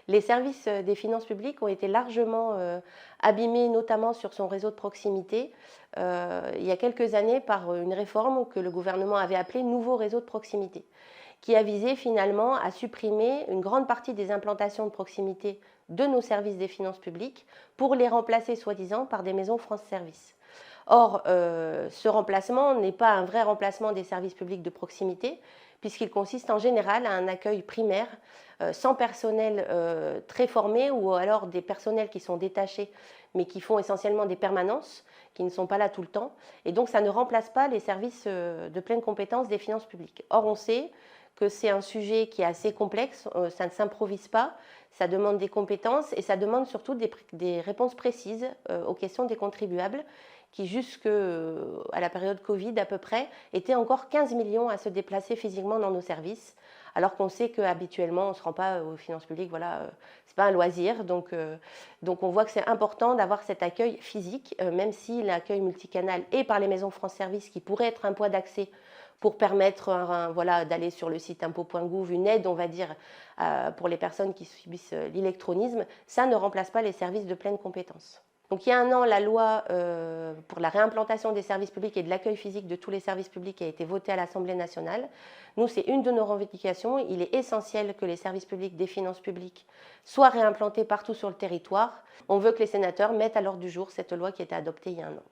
Les services des finances publiques ont été largement abîmés, notamment sur son réseau de proximité, il y a quelques années par une réforme que le gouvernement avait appelée Nouveau réseau de proximité, qui a visé finalement à supprimer une grande partie des implantations de proximité de nos services des finances publiques pour les remplacer soi-disant par des maisons France Service. Or, ce remplacement n'est pas un vrai remplacement des services publics de proximité, puisqu'il consiste en général à un accueil primaire sans personnel très formé ou alors des personnels qui sont détachés mais qui font essentiellement des permanences, qui ne sont pas là tout le temps. Et donc, ça ne remplace pas les services de pleine compétence des finances publiques. Or, on sait que c'est un sujet qui est assez complexe, ça ne s'improvise pas, ça demande des compétences et ça demande surtout des réponses précises aux questions des contribuables qui jusqu'à la période Covid à peu près, étaient encore 15 millions à se déplacer physiquement dans nos services, alors qu'on sait qu'habituellement on ne se rend pas aux finances publiques, voilà, c'est pas un loisir, donc on voit que c'est important d'avoir cet accueil physique, même si l'accueil multicanal est par les maisons France Service qui pourrait être un point d'accès pour permettre voilà, d'aller sur le site impôts.gouv, une aide, on va dire, pour les personnes qui subissent l'électronisme, ça ne remplace pas les services de pleine compétence. Donc il y a un an, la loi pour la réimplantation des services publics et de l'accueil physique de tous les services publics a été votée à l'Assemblée nationale. Nous, c'est une de nos revendications. Il est essentiel que les services publics des finances publiques soient réimplantés partout sur le territoire. On veut que les sénateurs mettent à l'ordre du jour cette loi qui a été adoptée il y a un an.